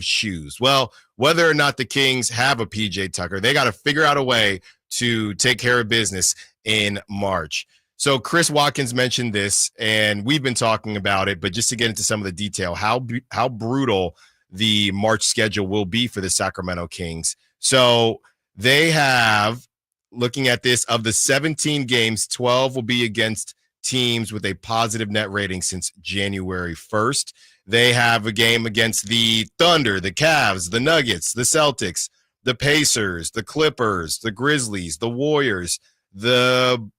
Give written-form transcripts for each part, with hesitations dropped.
of shoes. Well, whether or not the Kings have a PJ Tucker, they got to figure out a way to take care of business in March. So Chris Watkins mentioned this, and we've been talking about it, but just to get into some of the detail, how brutal the March schedule will be for the Sacramento Kings. So they have, looking at this, of the 17 games, 12 will be against teams with a positive net rating since January 1st. They have a game against the Thunder, the Cavs, the Nuggets, the Celtics, the Pacers, the Clippers, the Grizzlies, the Warriors, the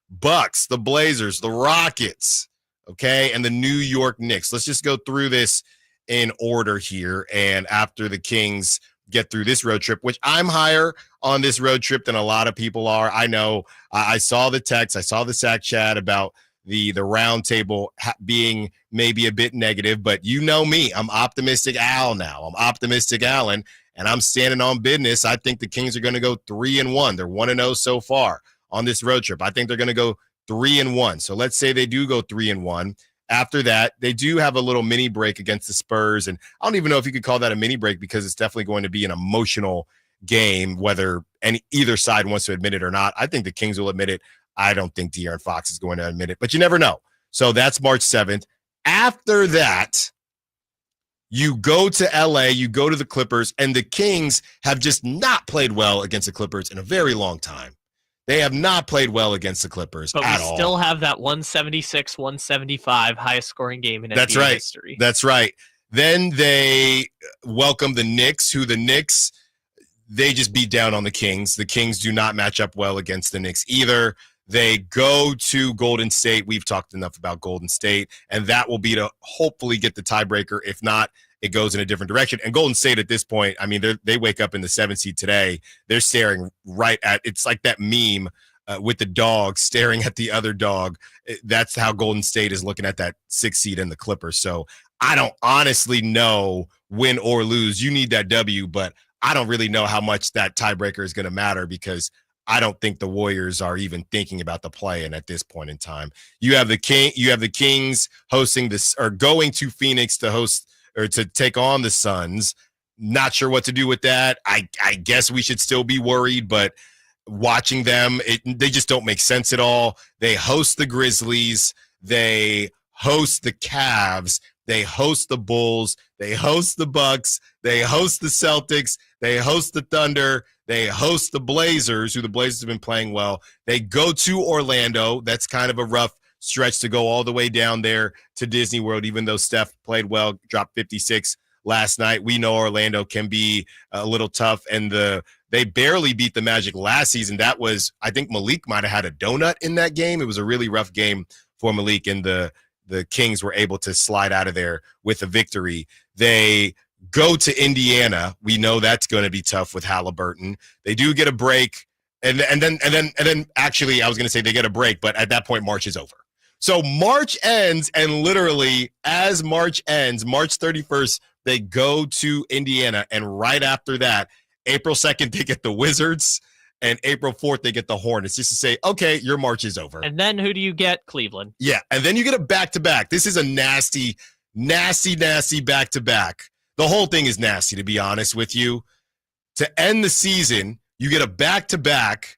Bucks, the Blazers, the Rockets, okay, and the New York Knicks. Let's just go through this in order here. And after the Kings get through this road trip, which I'm higher on this road trip than a lot of people are. I know. I saw the text. I saw the Sac chat about the round table being maybe a bit negative, but you know me. I'm optimistic Al now. I'm optimistic Allen, and I'm standing on business. I think the Kings are going to go 3-1. They're 1-0 so far on this road trip. I think they're going to go 3-1. So let's say they do go 3-1. After that, they do have a little mini break against the Spurs. And I don't even know if you could call that a mini break because it's definitely going to be an emotional game, whether either side wants to admit it or not. I think the Kings will admit it. I don't think De'Aaron Fox is going to admit it, but you never know. So that's March 7th. After that, you go to LA, you go to the Clippers, and the Kings have just not played well against the Clippers in a very long time. They have not played well against the Clippers at all. But we still have that 176-175 highest scoring game in NBA history. That's right. Then they welcome the Knicks, they just beat down on the Kings. The Kings do not match up well against the Knicks either. They go to Golden State. We've talked enough about Golden State, and that will be to hopefully get the tiebreaker. If not, it goes in a different direction. And Golden State at this point, I mean, they wake up in the 7th seed today. They're staring right at, it's like that meme with the dog staring at the other dog. That's how Golden State is looking at that 6th seed in the Clippers. So I don't honestly know, win or lose. You need that W, but I don't really know how much that tiebreaker is going to matter because I don't think the Warriors are even thinking about the play-in at this point in time. You have the Kings hosting this, or going to Phoenix to host or to take on the Suns. Not sure what to do with that. I guess we should still be worried, but watching them, they just don't make sense at all. They host the Grizzlies. They host the Cavs. They host the Bulls. They host the Bucks. They host the Celtics. They host the Thunder. They host the Blazers, who the Blazers have been playing well. They go to Orlando. That's kind of a rough stretch to go all the way down there to Disney World, even though Steph played well, dropped 56 last night. We know Orlando can be a little tough, and they barely beat the Magic last season. That was, I think Malik might have had a donut in that game. It was a really rough game for Malik, and the Kings were able to slide out of there with a victory. They go to Indiana. We know that's going to be tough with Halliburton. They do get a break, and then actually I was going to say they get a break, but at that point March is over. So March ends, and literally as March ends, March 31st, they go to Indiana, and right after that, April 2nd, they get the Wizards, and April 4th, they get the Hornets, just to say, okay, your March is over. And then who do you get? Cleveland. Yeah, and then you get a back-to-back. This is a nasty, nasty, nasty back-to-back. The whole thing is nasty, to be honest with you. To end the season, you get a back-to-back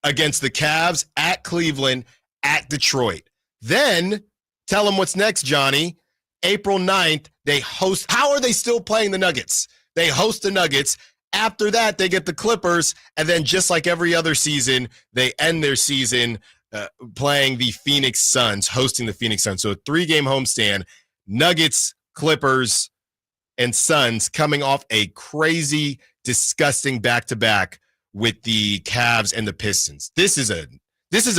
against the Cavs, at Cleveland, at Detroit. Then, tell them what's next, Johnny. April 9th, they host. How are they still playing the Nuggets? They host the Nuggets. After that, they get the Clippers. And then, just like every other season, they end their season playing the Phoenix Suns, hosting the Phoenix Suns. So a 3-game homestand, Nuggets, Clippers, and Suns, coming off a crazy, disgusting back-to-back with the Cavs and the Pistons. This is a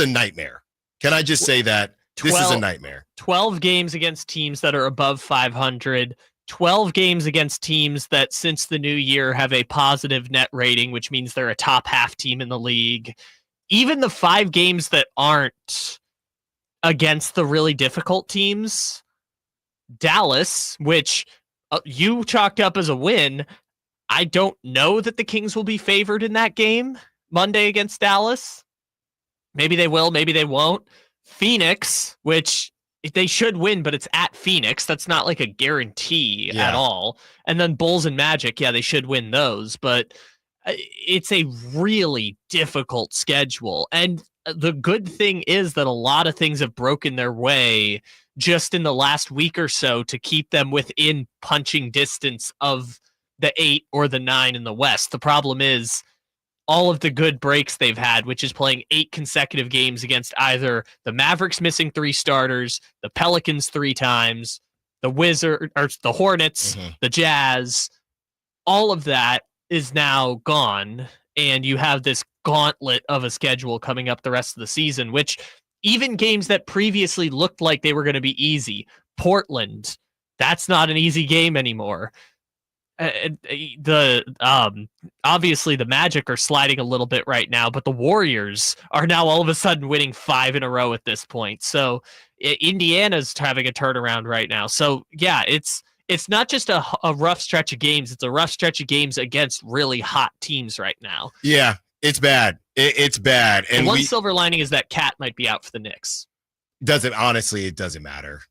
nightmare. Can I just say that? This is a nightmare. 12 games against teams that are above 500, 12 games against teams that since the new year have a positive net rating, which means they're a top half team in the league. Even the 5 games that aren't against the really difficult teams, Dallas, which you chalked up as a win. I don't know that the Kings will be favored in that game Monday against Dallas. Maybe they will, maybe they won't. Phoenix, which they should win, but it's at Phoenix. That's not like a guarantee at Yeah. all. And then Bulls and Magic, yeah, they should win those, but it's a really difficult schedule. And the good thing is that a lot of things have broken their way just in the last week or so to keep them within punching distance of the 8 or the 9 in the West. The problem is all of the good breaks they've had, which is playing 8 consecutive games against either the Mavericks missing 3 starters, the Pelicans 3 times, the the Hornets, the Jazz, all of that is now gone. And you have this gauntlet of a schedule coming up the rest of the season, which even games that previously looked like they were going to be easy, Portland, that's not an easy game anymore. Obviously the Magic are sliding a little bit right now, but the Warriors are now all of a sudden winning 5 in a row at this point. So Indiana's having a turnaround right now. So yeah, it's not just a rough stretch of games. It's a rough stretch of games against really hot teams right now. Yeah, it's bad. It's bad. And one silver lining is that Cat might be out for the Knicks. It doesn't matter.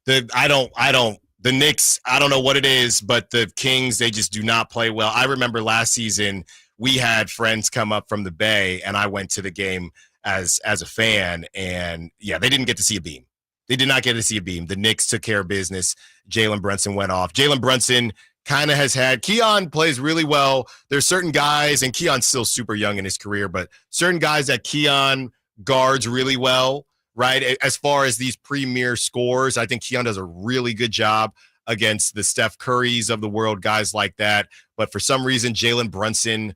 The Knicks, I don't know what it is, but the Kings, they just do not play well. I remember last season we had friends come up from the Bay, and I went to the game as a fan, and yeah, they didn't get to see a beam. They did not get to see a beam. The Knicks took care of business. Jalen Brunson went off. Jalen Brunson kind of has had – Keon plays really well. There's certain guys, and Keon's still super young in his career, but certain guys that Keon guards really well. Right, as far as these premier scores, I think Keon does a really good job against the Steph Currys of the world, guys like that. But for some reason, Jalen Brunson,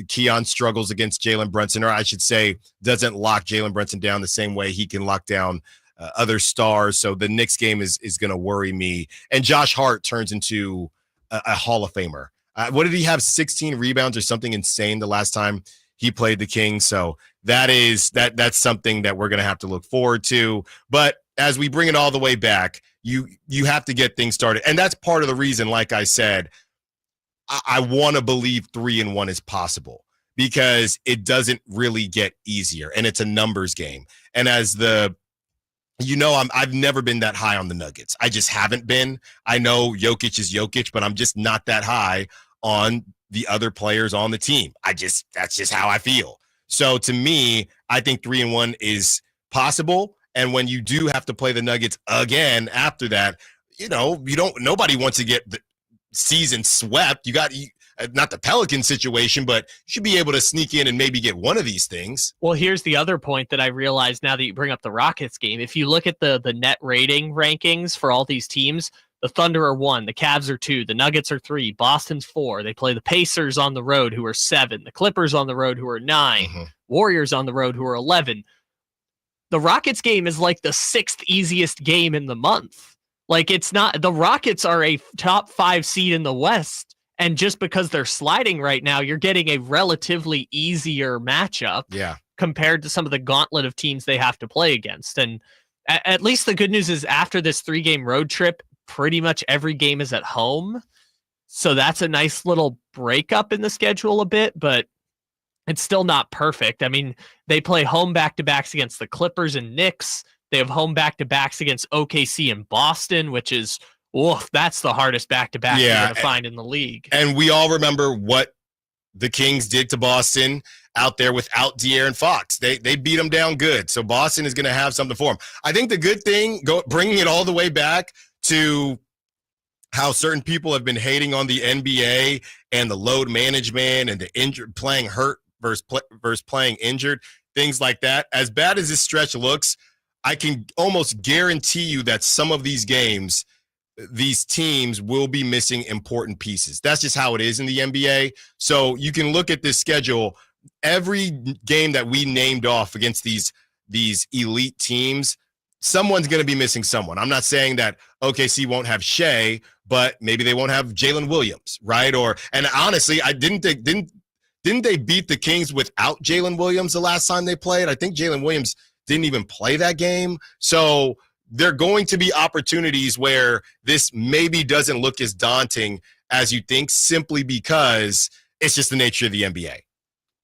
Keon struggles against Jalen Brunson, or I should say, doesn't lock Jalen Brunson down the same way he can lock down other stars. So the Knicks game is going to worry me. And Josh Hart turns into a Hall of Famer. What did he have? 16 rebounds or something insane the last time he played the Kings. So that's something that we're going to have to look forward to. But as we bring it all the way back, you have to get things started. And that's part of the reason, like I said, I want to believe 3-1 is possible because it doesn't really get easier and it's a numbers game. And as I've never been that high on the Nuggets. I just haven't been. I know Jokic is Jokic, but I'm just not that high on the other players on the team. That's just how I feel. So to me, I think 3-1 is possible. And when you do have to play the Nuggets again after that, nobody wants to get the season swept. You got not the Pelican situation, but you should be able to sneak in and maybe get one of these things. Well, here's the other point that I realized now that you bring up the Rockets game. If you look at the net rating rankings for all these teams, the Thunder are 1, the Cavs are 2, the Nuggets are 3, Boston's 4. They play the Pacers on the road, who are 7, the Clippers on the road, who are 9, Warriors on the road, who are 11. The Rockets game is like the 6th easiest game in the month. Like, it's not, the Rockets are a top 5 seed in the West, and just because they're sliding right now, you're getting a relatively easier matchup compared to some of the gauntlet of teams they have to play against. And at least the good news is after this 3-game road trip, pretty much every game is at home. So that's a nice little breakup in the schedule a bit, but it's still not perfect. I mean, they play home back-to-backs against the Clippers and Knicks. They have home back-to-backs against OKC and Boston, which is, that's the hardest back-to-back you're going to find in the league. And we all remember what the Kings did to Boston out there without De'Aaron Fox. They beat them down good. So Boston is going to have something for them. I think the good thing, bringing it all the way back to how certain people have been hating on the NBA and the load management and the injured playing hurt versus playing injured, things like that. As bad as this stretch looks, I can almost guarantee you that some of these games, these teams will be missing important pieces. That's just how it is in the NBA. So you can look at this schedule. Every game that we named off against these elite teams, someone's going to be missing someone. I'm not saying that OKC won't have Shea, but maybe they won't have Jalen Williams, right? And honestly, didn't they beat the Kings without Jalen Williams the last time they played? I think Jalen Williams didn't even play that game. So there are going to be opportunities where this maybe doesn't look as daunting as you think, simply because it's just the nature of the NBA.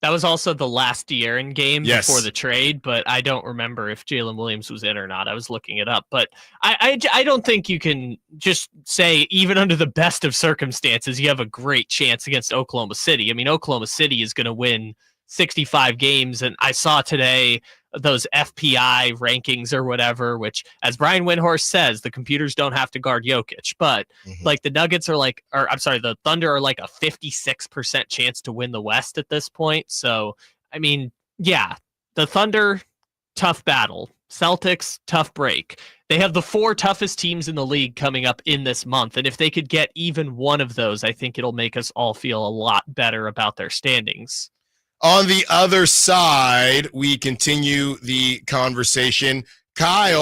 That was also the last De'Aaron game before Yes. the trade, but I don't remember if Jalen Williams was in or not. I was looking it up, but I don't think you can just say, even under the best of circumstances, you have a great chance against Oklahoma City. I mean, Oklahoma City is going to win 65 games, and I saw today those FPI rankings or whatever, which, as Brian Windhorst says, the computers don't have to guard Jokic, but like the Nuggets are like, or I'm sorry, the Thunder are like a 56% chance to win the West at this point. So, I mean, yeah, the Thunder, tough battle. Celtics, tough break. They have the 4 toughest teams in the league coming up in this month. And if they could get even one of those, I think it'll make us all feel a lot better about their standings. On the other side, we continue the conversation. Kyle